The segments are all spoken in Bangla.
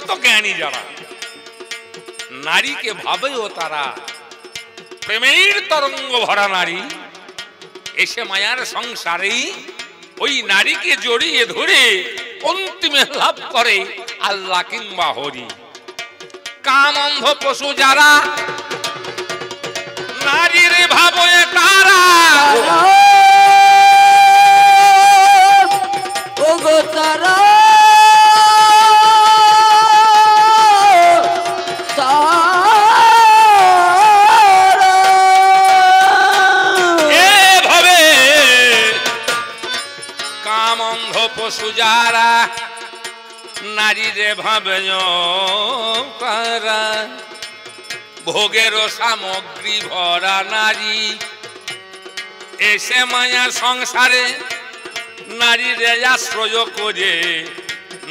প্রকৃত জ্ঞানী যারা, নারীকে ভাবেও তারা প্রেমের তরঙ্গ ভরা নারী, এসে মায়ার সংসারে ওই নারীকে জড়িয়ে ধরে অন্তিমে লাভ করে আল্লাহ কিংবা হরি। কাম অন্ধ পশু যারা, নারীর ভাবে তারা, ওগো তারা এভাবে কাম অন্ধ পশু যারা, নারীরে ভাবে তারা, ভোগের সামগ্রী ভরা নারী, এসে মায়ার সংসারে নারীরে আশ্রয় করে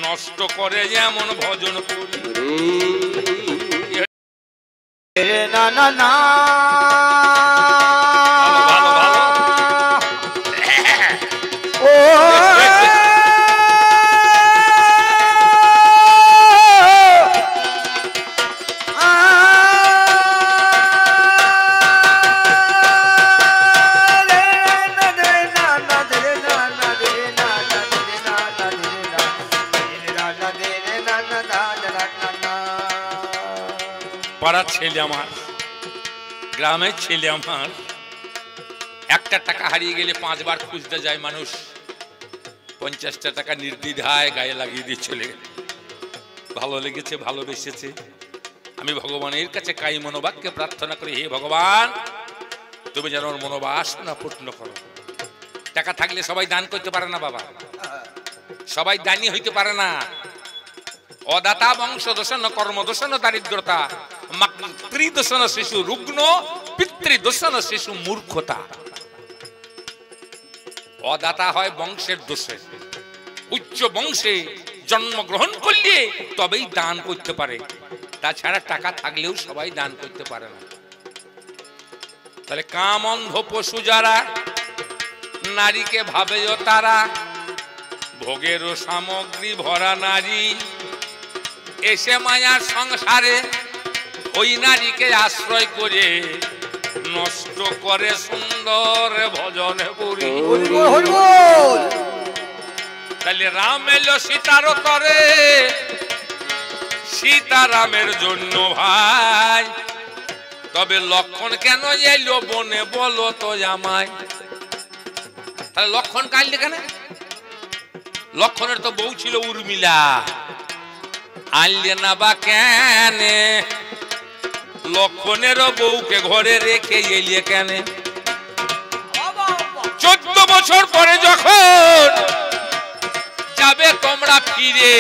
নষ্ট করে যেমন ভজন করি। না না না ভালো ভালো ও পাড়ার ছেলে আমার, গ্রামের ছেলে আমার, একটা টাকা হারিয়ে গেলে 5 বার খুঁজতে যায় মানুষ, 50টা টাকা নির্দ্বিধায় গায়ে লাগিয়ে দিয়ে চলে গেল। ভালো লেগেছে, ভালোবেসেছে। আমি ভগবানের কাছে কাই মনোবাক্যে প্রার্থনা করি, হে ভগবান, তুমি যেন ওর মনোবাসনা পূর্ণ করো। টাকা থাকলে সবাই দান করতে পারে না বাবা, সবাই দানি হইতে পারে না। অদাতা বংশ দোষণ, কর্ম দোষণ দারিদ্রতা, মাতৃদোষণ শিশু রুগ্ন, পিতৃদোষণ শিশু মূর্খতা। অদাতা হয় বংশের দোষে, উচ্চ বংশে জন্মগ্রহণ করলে তবেই দান করতে পারে, তাছাড়া টাকা থাকলেও সবাই দান করতে পারে না। তাহলে কাম অন্ধ পশু যারা, নারীকে ভাবেও তারা, ভোগেরও সামগ্রী ভরা নারী, এসে মায়ার সংসারে ওই নারীকে আশ্রয় করে নষ্ট করে সুন্দর ভজনে পুরী। তাহলে রাম এলো সীতার তরে, সীতারামের জন্য ভাই, তবে লক্ষণ কেন এলো বনে বলো তো আমায়? তাহলে লক্ষণ কাঁদলে কেন? লক্ষণের তো বউ ছিল উর্মিলা, আনলে না বা কেন? লক্ষণেরও বউকে ঘরে রেখে এলিয়ে কেন? 14 বছর পরে যখন যাবে তোমরা ফিরে,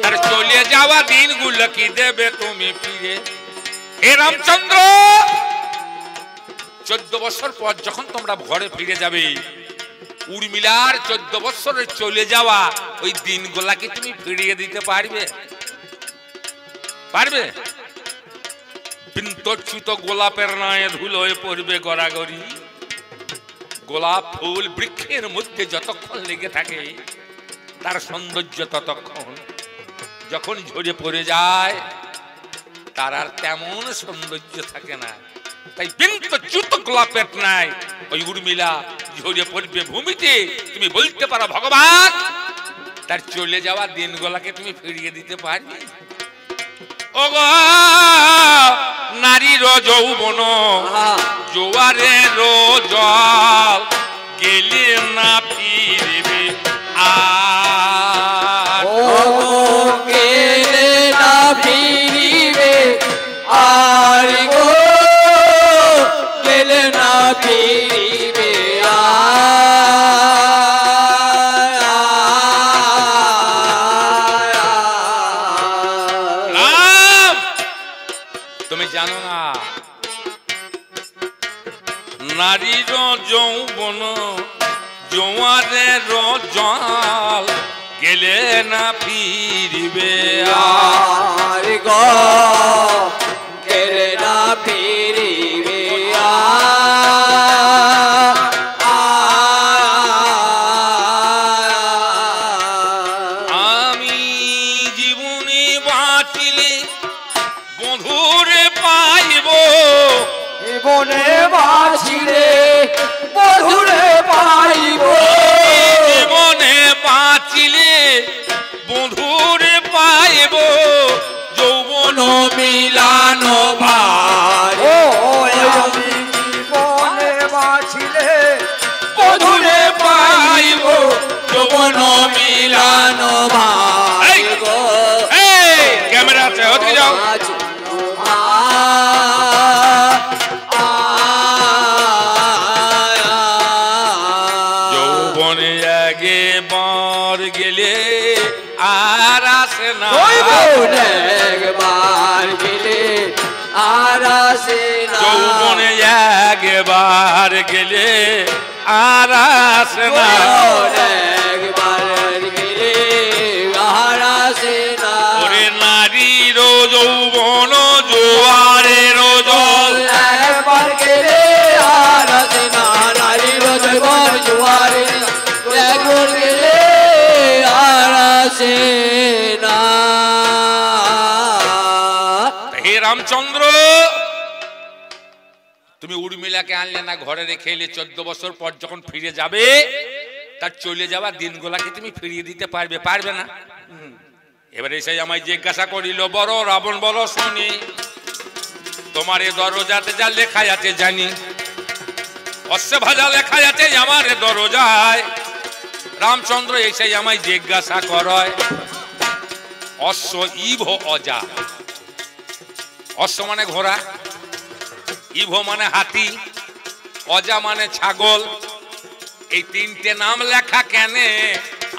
আর চলে যাওয়া দিনগুলো কি দেবে তুমি ফিরে? হে রামচন্দ্র, 14 বছর পর যখন তোমরা ঘরে ফিরে যাবে, উর্মিলার 14 বছরে চলে যাওয়া ওই দিনগুলা কি তুমি ফিরিয়ে দিতে পারবে? পারবে? বিন্তচ্যুত গোলাপের নায়ে ধুলোয় পড়বে গড়াগড়ি। গোলাপ ফুল বৃক্ষের মধ্যে যতক্ষণ লেগে থাকে তার সৌন্দর্য ততক্ষণ, যখন ঝরে পড়ে যায় তার আর তেমন সৌন্দর্য থাকে না। তাই বিন্তচ্যুত গোলাপের নাই ওই উর্মিলা ঝরে পড়বে ভূমিতে। তুমি বলতে পারো ভগবান, তার চলে যাওয়া দিনগুলাকে তুমি ফিরিয়ে দিতে পারবে? ওগো নারীর যৌবন জোয়ারের জল, গেলে না ফিরবে আর, গেলে না ফিরিবে আর, গো গেলে না ফিরিবে রাম, তুমি জানো না নারীর যৌবন জোয়ারের জল, গেলে না ফিরবে আর, গো গেলে না ফিরিবে আমি জীবনে বাঁচিলে বধুরে পাইব জীবনে বাঁচিলে বধুরে পাইব যৌবন মিলানো ভাই ও আমি জীবনে বাঁচিলে বধুরে পাইব যৌবন মিলানো ভাই গো ক্যামেরা আছে ওদিকে যাও যৌবনে আগে বার গেলে আর আসে না একবার গেলে আর আসে না যৌবনে একবার গেলে আর আসে না একবার গেলে আর আসে না ওরে নারীর যৌবন জোয়ারের জল একবার গেলে আর আসে না নারীর যৌবন জোয়ারে একবার গেলে আর আসে না হে রামচন্দ্র তুমি উর্মিলাকে আনলে না ঘরে রেখে এলে 14 বছর পর যখন ফিরে যাবে তার চলে যাওয়া দিনগুলাকে তুমি ফিরিয়ে দিতে পারবে পারবে না এবারে সেই আমায় জিজ্ঞাসা করিল বড় রাবণ বলো শুনি তোমার এ দরজাতে যা লেখা আছে জানি অশ্বে ভাজা লেখা আছে আমার এ দরজায় রামচন্দ্র এসে আমায় জিজ্ঞাসা করয় অশ্ব ইভ অজা অশ্ব মানে ঘোড়া ইভ মানে হাতি অজা মানে ছাগল এই তিনটে নাম লেখা কেন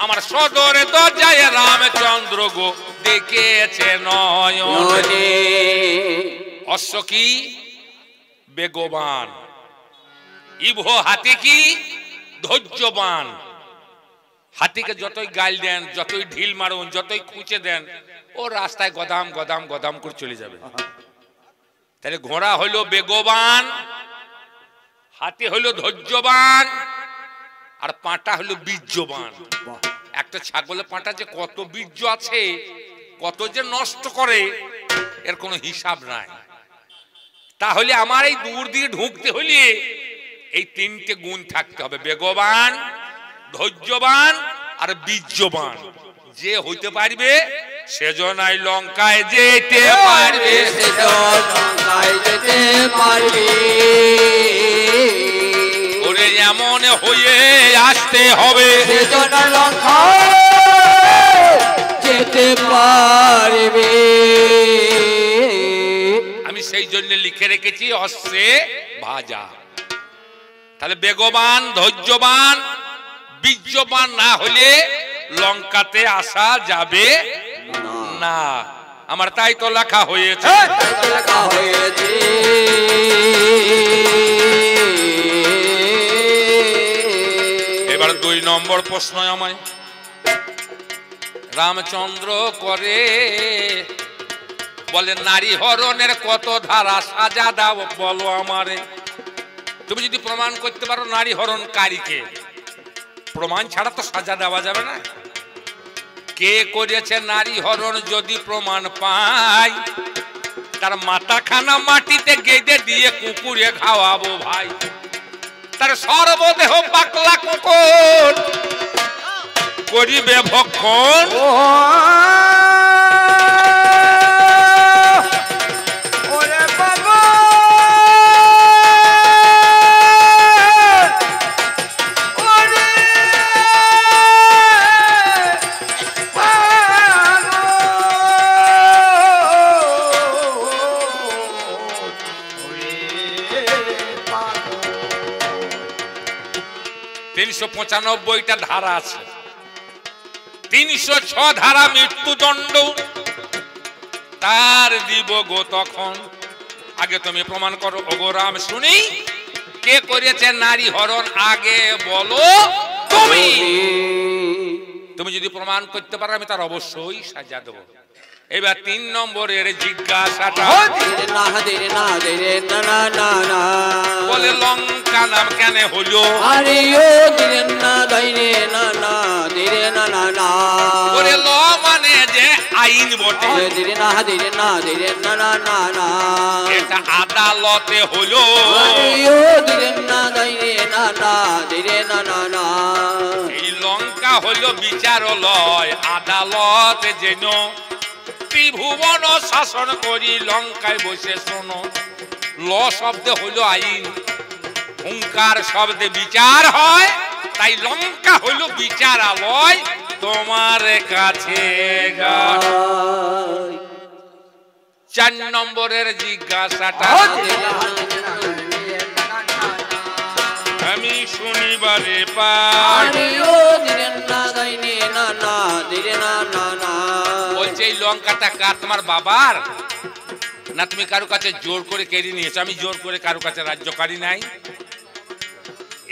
আমার সদরে দরজায় রামচন্দ্র গো দেখেছে নয়নে অশ্ব কি বেগবান ইভ হাতি কি ধৈর্যবান হাতিকে যতই গাল দেন যতই ঢিল মারুন যতই খুঁচে দেন ও রাস্তায় গদাম গদাম গদাম করে চলে যাবে তাহলে ঘোড়া হলো বেগবান হাতি হলো ধৈর্যবান আর পাঁটা হলো বীর্যবান একটা ছাগলের পাঁটা যে কত বীর্য আছে কত যে নষ্ট করে এর কোনো হিসাব নাই তাহলে আমার এই দূর দিয়ে ঢুকতে হলে এই তিনটে গুণ থাকতে হবে বেগবান ধৈর্যবান আর বীর্যবান যে হইতে পারবে সেজনাই লঙ্কায় যেতে পারবে ওরে এমন হয়ে আসতে হবে যেতে পারবে আমি সেই জন্য লিখে রেখেছি অশ্বে ভাজা তাহলে বেগবান ধৈর্যবান বীর্যবান না হলে লঙ্কাতে আসা যাবে না আমার তাই তো লেখা হয়েছে এবার 2 নম্বর প্রশ্ন আমায় রামচন্দ্র করে বলে নারী হরণের কত ধারা সাজা দাও বলো আমারে তুমি যদি প্রমাণ করতে পারো নারী হরণকারীকে প্রমাণ ছাড়া তো সাজা দেওয়া যাবে না কে করেছে নারী হরণ যদি প্রমাণ পাই তার মাথাখানা মাটিতে গেঁদে দিয়ে কুকুরে খাওয়াবো ভাই তার সর্বদেহ পাকলা কুকুর করিবে ভক্ষণ টা ধারা আছে 306 ধারা মৃত্যুদণ্ড তার দিব গো তখন আগে তুমি প্রমাণ করো ওগো রাম শুনি কে করেছে নারী হরণ আগে বলো তুমি তুমি যদি প্রমাণ করতে পারো আমি তার অবশ্যই সাজা দেবো এবার 3 নম্বরের জিজ্ঞাসাটা বলে লঙ্কা নাম কেন হলো বলে ল মানে যে আইন বটে, ধীরে না ধীরে না ধীরে না না না না, এটা আদালতে হলো ধীরে না ধীরে না না ধীরে না না না। এই লঙ্কা হলো বিচারালয়, আদালতে যেন ত্রিভুবন শাসন করি লঙ্কায় বসে শোনো। ল শব্দে হলো আইন, হুঙ্কার শব্দে বিচার হয়, তাই লঙ্কা হলো বিচারালয় তোমার কাছে। 4 নম্বরের জিজ্ঞাসাটা আমি শনিবারে পাই। বলছে এই লঙ্কাটা কার, তোমার বাবার না তুমি কারো কাছে জোর করে কেড়ে নিয়েছো? আমি জোর করে কারো কাছে রাজ্য কারি নাই।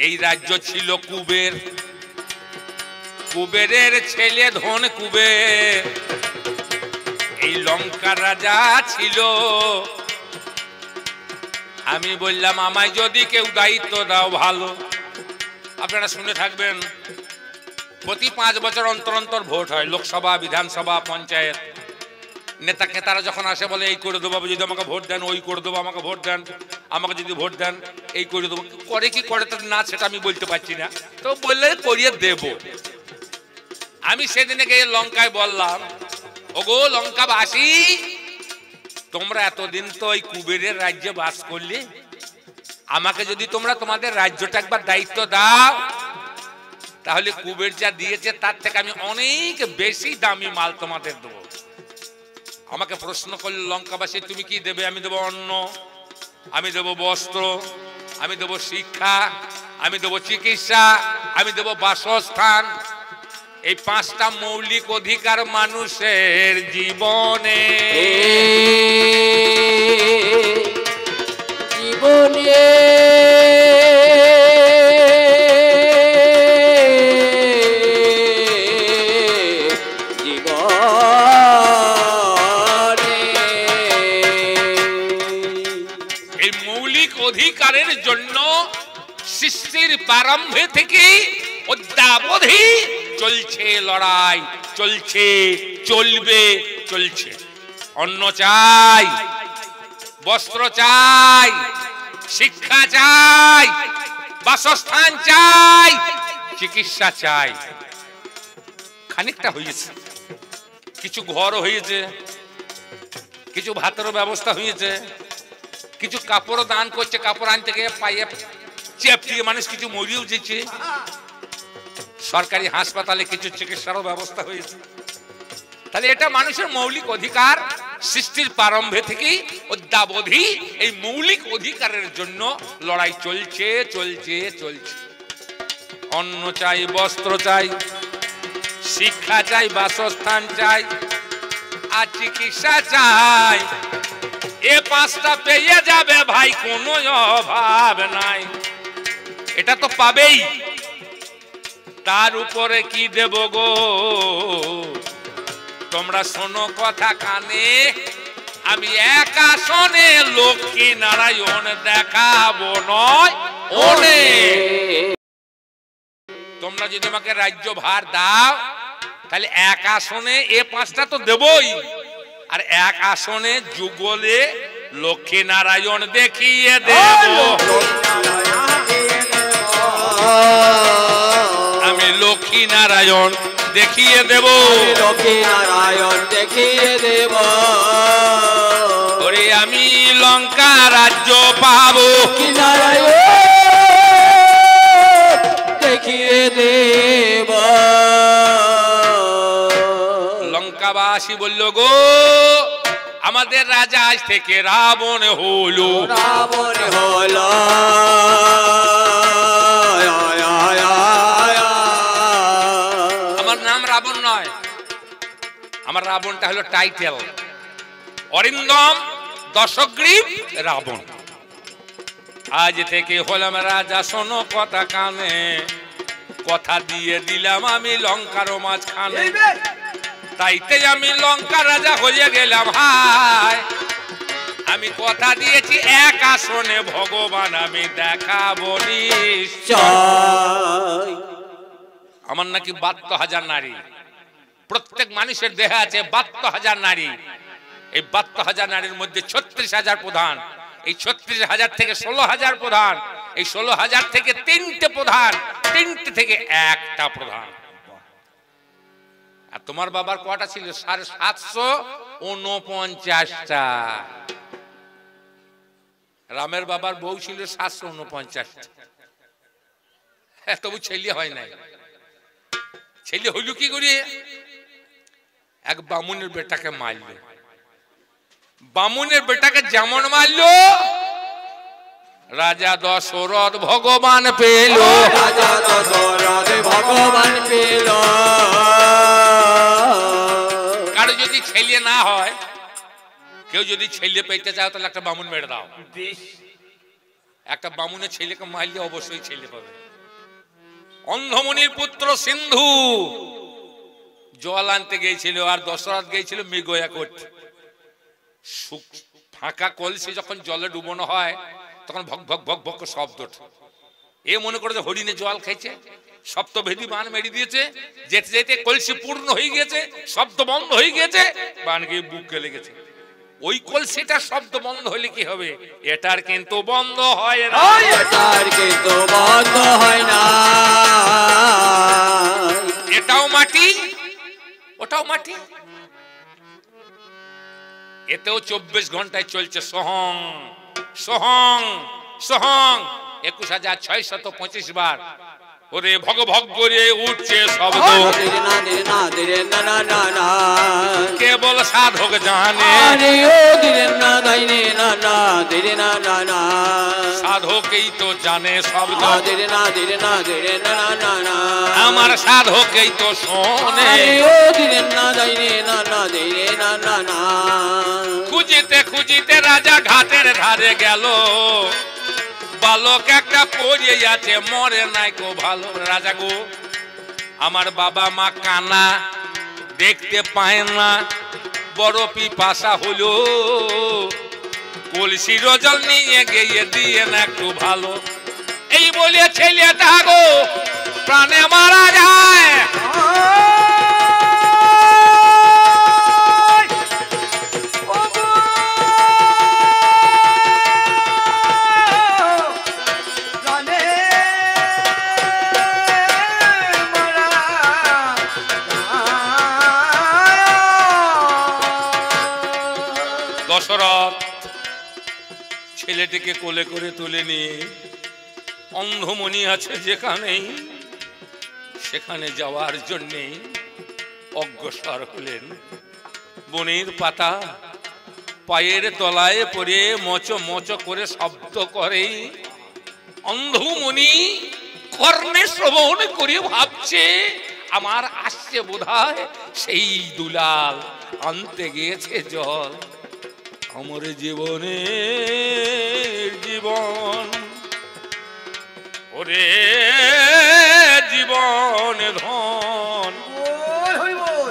এই রাজ্য ছিল কুবের, কুবেরের ছেলে ধন কুবের, এই লঙ্কার রাজা ছিল। আমি বললাম আমায় যদি কেউ দায়িত্ব দাও ভালো। আপনারা শুনে থাকবেন প্রতি 5 বছর অন্তর অন্তর ভোট হয়, লোকসভা, বিধানসভা, পঞ্চায়েত। নেতা খেতারা যখন আসে বলে এই করে দেবো, যদি আমাকে ভোট দেন ওই করে দেবো, আমাকে ভোট দেন, আমাকে যদি ভোট দেন এই করে দেবো। করে কি করে না সেটা আমি বলতে পারছি না, তো বললে করিয়ে দেব। আমি সেদিনে গিয়ে লঙ্কায় বললাম, ওগো লঙ্কাবাসী, তোমরা এতদিন তো ওই কুবেরের রাজ্যে বাস করলে, আমাকে যদি তোমরা তোমাদের রাজ্যটা একবার দায়িত্ব দাও, তাহলে কুবের যা দিয়েছে তার থেকে আমি অনেক বেশি দামি মাল তোমাদের দেবো। আমাকে প্রশ্ন করল লঙ্কাবাসী, তুমি কি দেবে? আমি দেবো অন্ন, আমি দেবো বস্ত্র, আমি দেবো শিক্ষা, আমি দেবো চিকিৎসা, আমি দেবো বাসস্থান। এই 5টা মৌলিক অধিকার মানুষের জীবনে জীবনে এই মৌলিক অধিকারের জন্য সৃষ্টির প্রারম্ভে থেকে অদ্যাবধি চলছে লড়াই, চলছে, চলবে, চলছে। অন্ন চাই, বস্ত্র চাই, শিক্ষা চাই, বাসস্থান চাই, চিকিৎসা চাই। খানিকটা হয়েছে, কিছু ঘরও হয়েছে, কিছু ভাতেরও ব্যবস্থা হয়েছে, কিছু কাপড়ও দান করছে, কাপড় আনতে গিয়ে পায়ে চেপটিয়ে মানুষ কিছু মরিয়েও যেছে। সরকারি হাসপাতালে কিছু চিকিৎসারও ব্যবস্থা হয়েছে। তাহলে এটা মানুষের মৌলিক অধিকার, সৃষ্টির প্রারম্ভে থেকেই অদ্যাবধি এই মৌলিক অধিকারের জন্য লড়াই চলছে, চলছে, চলছে। অন্ন চাই, বস্ত্র চাই, শিক্ষা চাই, বাসস্থান চাই, আর চিকিৎসা চাই। এ 5টা পেয়ে যাবে ভাই, কোনো অভাব নাই। এটা তো পাবেই, তার উপরে কি দেব গো? তোমরা শোনো কথা কানে, আমি এক আসনে লক্ষ্মী নারায়ণ দেখাবো নয় ওনে। তোমরা যদি আমাকে রাজ্য ভার দাও, তাহলে এক আসনে এ 5টা তো দেবই, আর এক আসনে যুগলে লক্ষ্মী নারায়ণ দেখিয়ে দেব। আমি লক্ষ্মী নারায়ণ দেখিয়ে দেব, লক্ষ্মী নারায়ণ দেখিয়ে দেব। ওরে আমি লঙ্কা রাজ্য পাবো, লক্ষ্মী নারায়ণ দেখিয়ে দেব। লঙ্কাবাসী বলল গো, আমাদের রাজা আজ থেকে রাবণ হলো, রাবণ হলো। আমার নাম রাবণ নয়, আমার রাবণটা হলো টাইটেল, অরিন্দম দশগ্রীব রাবণ। আজ থেকে হলাম রাজা, শোনো কথা কানে, কথা দিয়ে দিলাম আমি লঙ্কার মাঝখানে। তাইতে আমি লঙ্কা রাজা হয়ে গেলাম হায়। আমি কথা দিয়েছি এক আসনে ভগবান আমি দেখাবো নিশ্চয়। আমার নাকি 72,000 নারী, প্রত্যেক মানুষের দেহে আছে 72,000 নারী। এই 72,000 নারীর মধ্যে 36,000 প্রধান, এই 36,000 থেকে 16,000 প্রধান, এই 16,000 থেকে 3টে প্রধান, 3টে থেকে একটা প্রধান। আর তোমার বাবার কটা ছিল? 749টা। রামের বাবার বউ ছিল 749টা। তবু ছেলে হয় নাই। ছেলে হইল কি করে? এক বামুনের বেটাকে মারল। বামুনের বেটাকে যেমন মারল, রাজা দশরথ ভগবান পেল। রাজা দশরথ ভগবান পেল। কারো যদি ছেলে না হয়, কেউ যদি ছেলে পেতে চাও তাহলে একটা বামুন মেরে দাও। একটা বামুনের ছেলেকে মারলে অবশ্যই ছেলে পাবে। অন্ধমনির পুত্র সিন্ধু জল আনতে গিয়েছিল, আর দশরথ গিয়েছিল মৃগয়া করতে। ফাঁকা কলসি যখন জলে ডুবানো হয় তখন ভক ভক ভক ভক শব্দ ওঠে। এ মনে করে যে হরিণে জল খাইছে, সপ্তভেদী বান মেরে দিয়েছে। যেতে যেতে কলসি পূর্ণ হয়ে গিয়েছে, শব্দ বন্ধ হয়ে গিয়েছে, বান গিয়ে বুকে লেগেছে। ওই কলসিটার শব্দ বন্ধ হলে কি হবে? এটার কিন্তু বন্ধ হয় না। এটার কিন্তু বন্ধ হয় না। এটাও মাটি, ওটাও মাটি। এতেও 24 ঘন্টায় চলছে সোহং সোহং সোহং 21,625 বার। ওরে ভগ ভগ করে উঠছে শব্দ, কেবল সাধক জানে। সাধকেই তো জানে শব্দ, আমার সাধকেই তো শোনে। খুঁজিতে খুঁজিতে রাজা ঘাটের ধারে গেল, বালক একটা পড়ে আছে, মরে নাই কো ভালো। রাজা গো, আমার বাবা মা কানা, দেখতে পায় না, বড় পিপাসা হলো, কলসি জল নিয়ে গিয়ে দিয়ে না একটু ভালো। এই বলে ছেলেটা গো প্রাণে মারা যায়। দশরথ ছেলেটিকে কোলে করে তুলে নিয়ে অন্ধমণি আছে যেখানেই, সেখানে যাওয়ার জন্যে অগ্রসর হলেন। বনের পাতা পায়ের তলায় পড়ে মচ মচ করে শব্দ করে। অন্ধমণি কর্ণে শ্রবণ করে ভাবছে, আমার আসছে বোধহয় সেই দুলাল, আনতে গিয়েছে জল। আমার জীবনে জীবন, ওরে জীবন ধন,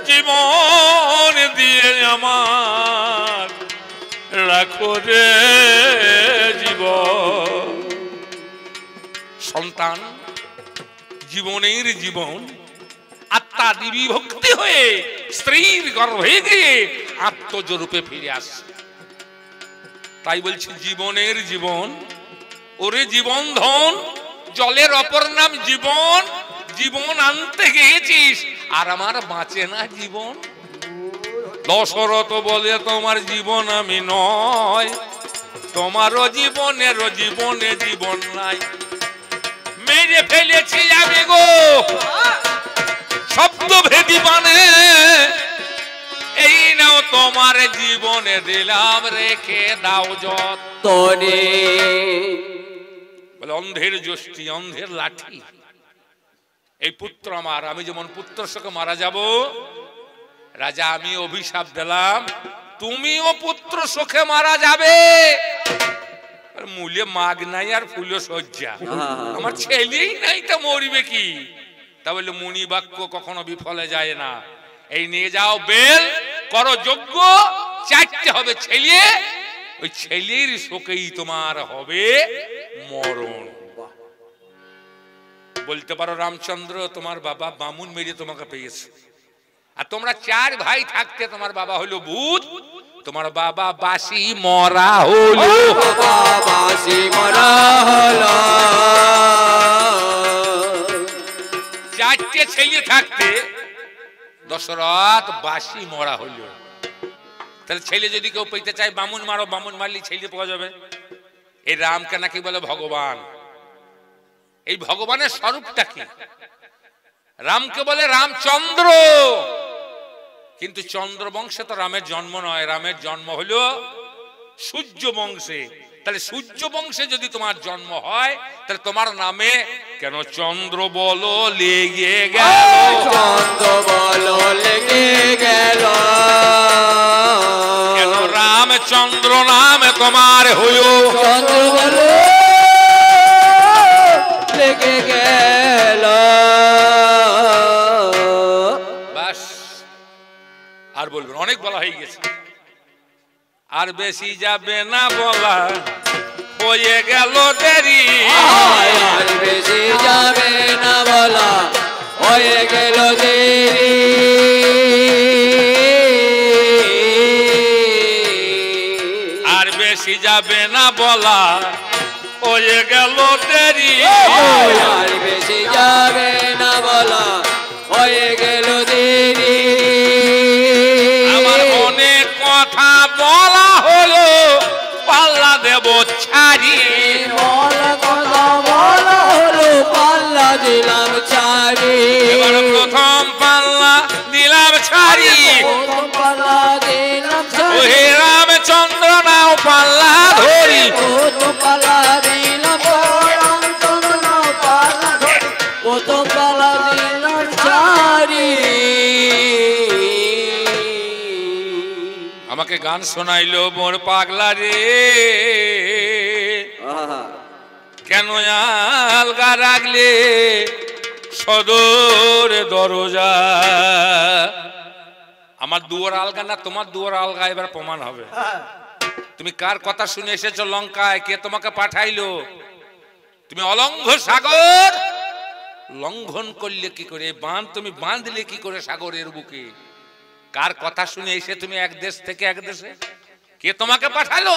জীবন দিয়ে আমার রাখো রে জীবন। সন্তান জীবনের জীবন, আত্মা বিভক্তি হয়ে স্ত্রীর গর্ভে গিয়ে আত্মজরূপে ফিরে আসে। তাই বলছি জীবনের জীবন, ওরে জীবন ধন, জলের অপর নাম জীবন। জীবন আনতে গিয়েছিস আর আমার বাঁচে না জীবন। দশরথ বলে তোমার জীবন আমি নয়, তোমারও জীবনের জীবনে জীবন নাই। মেরে ফেলেছি আমি গো শব্দ ভেদি বানে, এই নাও তোমার জীবনে দিলাম, রেখে দাও যতনে। বলে অন্ধের যষ্টি, অন্ধের লাঠি। এই পুত্র আমার, আমি যেমন পুত্র শোকে মারা যাব, রাজা আমি অভিশাপ দিলাম, তুমিও পুত্র শোকে মারা যাবে। মূলে মাগ নাই আর ফুলে সজ্জা, আমার ছেলেই নাই, তা মরবে কি? তা বললে মুনি বাক্য কখনো বিফলে যায় না। এই নিয়ে যাও বেল, করো যজ্ঞ, 4টে হবে ছেলে, ওই ছেলের শোকেই তোমার হবে মরণ। বলতে পারো রামচন্দ্র তোমার বাবা বামুন মেরে তোমাকে পেয়েছে, আর তোমরা 4 ভাই থাকতে তোমার বাবা হলো ভূত, তোমার বাবা বাসি মরা হলো। বাবা বাসি মরা হলো। 4টে ছেলে থাকতে দশরথ বাসি মরা হলো। তাহলে ছেলে যদি কেউ পেতে চায় বামুন মারো, বামুন মারলি ছেলে পাওয়া যাবে। এই রামকে নাকি বলে ভগবান। এই ভগবানের স্বরূপটা কি? রামকে বলে রামচন্দ্র, কিন্তু চন্দ্র বংশে তো রামের জন্ম নয়, রামের জন্ম হলো সূর্য বংশে। তাহলে সূর্য বংশে যদি তোমার জন্ম হয় তাহলে তোমার নামে কেন চন্দ্র বলো লেগে গেল? চন্দ্র বলো লেগে গেল। কেন রামচন্দ্র নামে তোমার হলো? চন্দ্র বলো লেগে গেল। বাস, আর বলবেন অনেক বলা হয়ে গেছে, আর বেশি যাবে না বলা, হয়ে গেল দেরি। আর বেশি যাবে না বলা, হয়ে গেল দেরি। আর বেশি যাবে না বলা, হয়ে গেল দেরি। আর বেশি যাবে না বলা, হয়ে গেল দেরি। আমার অনেক কথা বলা হলো, পাল্লা দেব ছাড়ি। বলা কথা বলা হলো, পাল্লা দিলাম ছাড়ি। এবার প্রথম পাল্লা দিলাম ছাড়ি। প্রথম পাল্লা দিলাম ছাড়ি। ওহে রামচন্দ্র নাও পাল্লা ধরি। প্রথম পাল্লা দিলাম রামচন্দ্র নাও পাল্লা ধরি। প্রথম পাল্লা দিলাম ছাড়ি। আমাকে গান শোনাইলো মোর পাগলা রে, কেন আলগা রাখলে সদর দরজা। আমার দুয়ার আলগা না তোমার দুয়ার আলগা, এবার প্রমাণ হবে। তুমি কার কথা শুনে এসেছো লঙ্কায়? কে তোমাকে পাঠাইলো? তুমি অলঙ্ঘ সাগর লঙ্ঘন করলে কি করে? বাঁধ তুমি বাঁধলে কি করে সাগরের বুকে? কার কথা শুনে এসে তুমি এক দেশ থেকে এক দেশে? কে তোমাকে পাঠালো?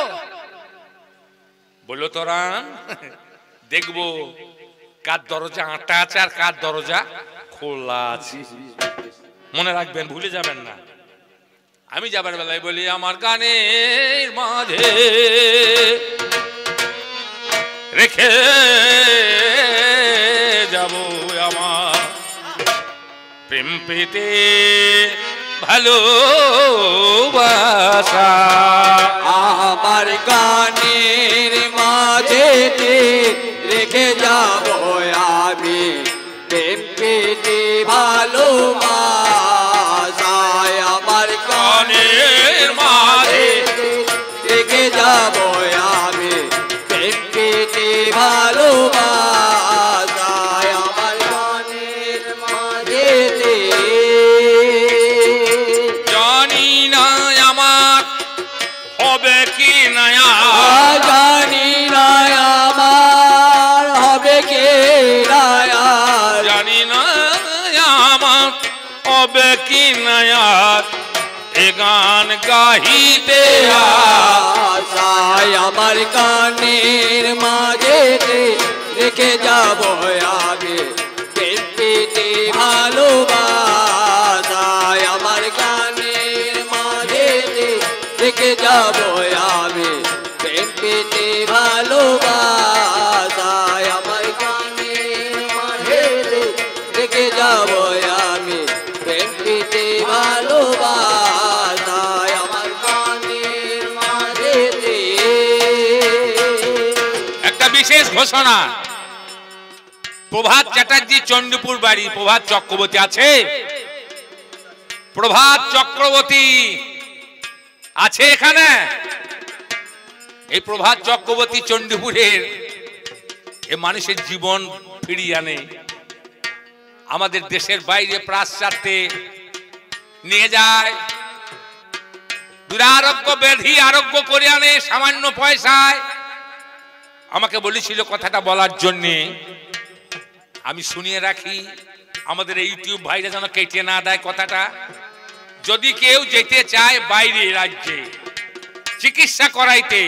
বললো তো রাম, দেখবো কার দরজা আটা আছে আর কার দরজা খোলা আছে। মনে রাখবেন, ভুলে যাবেন না। আমি যাবার বেলায় বলি আমার গানের মাঝে রেখে যাব আমার প্রেম পেতে ভালোবাসা। আমার গানের মাঝে রেখে যাব আমি প্রেম পেতে ভালোবাসা। আমার গানের মাঝে রেখে যাব আমি প্রেম পেতে ভালোবাসা। আমার গানের মাঝে জানি না আমার হবে কি নয়া, জানি না আমার হবে কে রায়া। জানি না আমার হবে কি নয়া, এ গান গাহিতে আশায় আমার গানের মাঝে রেখে যাব আমি প্রেম পেতে ভালোবাসা। আমার গানের মাঝে রেখে যাব আমি প্রেম পেতে ভালোবাসা। আমার গানের মাঝে রেখে যাব আমি প্রেম পেতে ভালোবাসা। আমার গানের মাঝে একটা বিশেষ ঘোষণা। প্রভাত চ্যাটার্জি চন্ডীপুর বাড়ি, প্রভাত চক্রবর্তী আছে? প্রভাত চক্রবর্তী আছে এখানে? এই প্রভাত চক্রবর্তী চন্ডীপুরের এ মানুষের জীবন ফিরিয়ে আনে। আমাদের দেশের বাইরে প্রাশ্চাত্যে নিয়ে যায়, দুরারোগ্য ব্যাধি আরোগ্য করে আনে সামান্য পয়সায়। আমাকে বলেছিল কথাটা বলার জন্যে, আমি শুনিয়ে রাখি, আমাদের এই ইউটিউব ভাইরা যেন কেটে না দেয় কথাটা। যদি কেউ যেতে চায় বাইরে রাজ্যে চিকিৎসা করাইতে,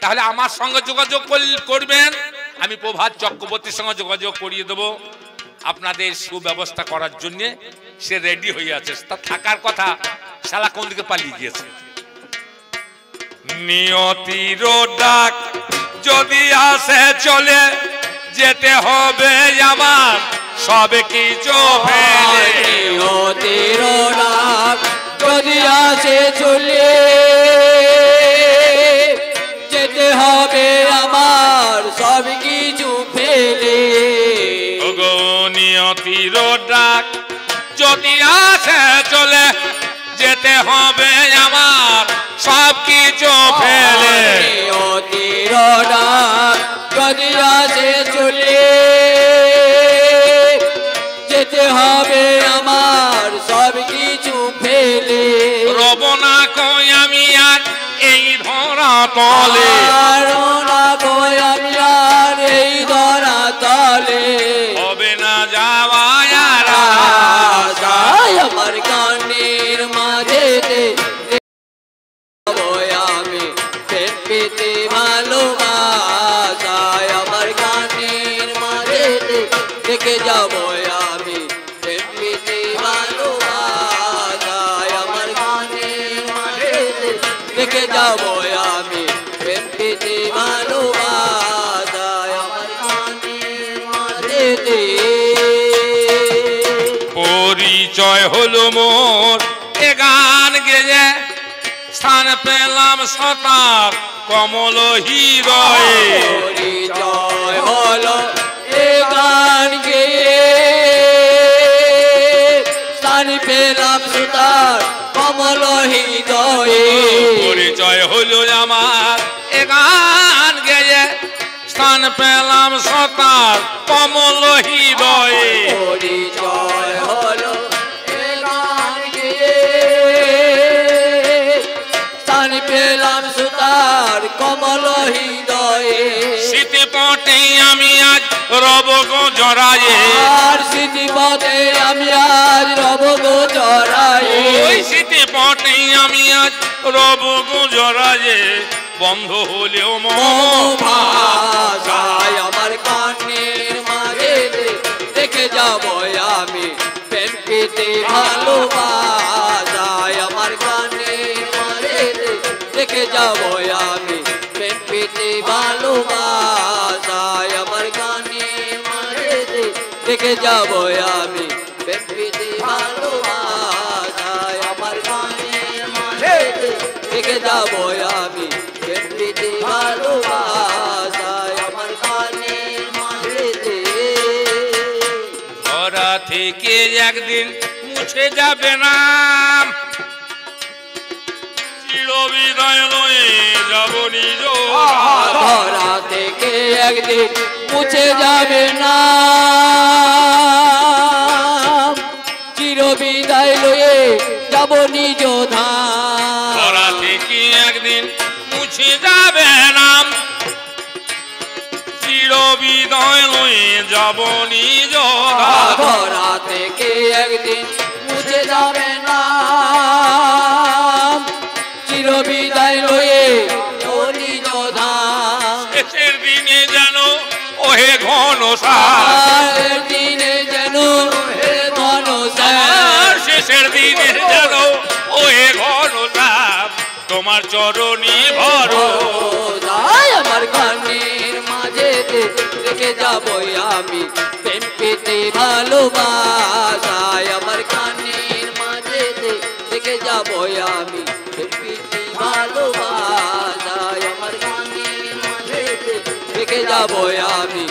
তাহলে আমার সঙ্গে যোগাযোগ করবেন। আমি প্রভাত চক্রবর্তীর সঙ্গে যোগাযোগ করিয়ে দেব। আপনাদের সুব্যবস্থা করার জন্য সে রেডি হয়ে আছে। তার থাকার কথা, শালা কোন দিকে পালিয়ে গিয়েছে। নিয়তির ডাক যদি আসে চলে যেতে হবে আমার সব কিছু ফেলে। নিয়তির ডাক যদি আসে চলে যেতে হবে আমার সব কিছু ফেলে। ওগো নিয়তির ডাক যদি আসে চলে যেতে হবে আমার সব কিছু ফেলে। নিয়তির ডাক যদি আসে চলে যেতে হবে আমার সব কিছু ফেলে। রব না কই আমি আর এই ধরা তলে, না কই আমি আর এই ধরা তলে। হবে না যাওয়া আর আশায় আমার কানের মাঝেতে আমি প্রেম পেতে ভালোবাসায়। আমার কানের মাঝেতে দেখে যাবো আমি প্রেম পেতে ভালোবাসায়। আমার কানের মাঝেতে দেখে যাবো আমি প্রেম পেতে ভালোবাসায়। আমার কানের মাঝেতে পরিচয় হলো মোর এ গান গেয়ে স্থান পেলাম সতার কমল হৃদয়ে। পরিচয় হলো এ গান গেয়ে স্থান পেলাম সুতার কমল হৃদয়ে। পরিচয় হলো আমার এ গান গেয়ে স্থান পেলাম সতার কমল হৃদয়ে। পরিচয় হলো এ গান গেয়ে স্থান পেলাম সুতার কমল হৃদয়ে। শীতে পটে আমি আজ রব গো জড়ায়ে, আর স্মৃতি পথে আমি আজ রব গো জড়ায়ে। ওই শীতে পটে আমি আজ রব গো জড়ায়ে। বন্ধ হলেও ভাষায় আমার কানের মাঝে দেখে যাবো আমি প্রেম পেতে ভালোবাসায়। আমার কানের মাঝে দেখে যাবো আমি প্রেম পেতে ভালোবাসায়। আমার কানের মাঝে দেখে যাবো আমি প্রেম পেতে ভালোবাসায়। আমার কানের মাঝে দেখে যাবো আমি প্রেম পেতে ভালোবাসায়। আমার কানের মাঝেতে ধরা থেকে একদিন মুছে যাবে না, চিরবিদায় লয়ে যাব নিজ। ধরা থেকে একদিন মুছে যাবে না, চিরবিদায় লয়ে যাব নিজ ধাম। ধরা থেকে একদিন মুছে যাবে না, চিরবিদায় লয়ে যাব নিজ। ধরা থেকে একদিন মুছে যাবে না, চিরবিদায় লয়ে নিজ ধাম। শেষের দিনে যেন ওহে ঘন শেষের দিনে যেন হে ঘন শেষের দিনে যেন ওহে ঘন তোমার চরণী ভর। আমার কানের মাঝে রেখে যাবো আমি প্রেম পেতে ভালোবাসায়। আমার কানের মাঝে রেখে যাবো আমি প্রেম পেতে ভালোবাসায়। আমার কানের মাঝে রেখে যাবো আমি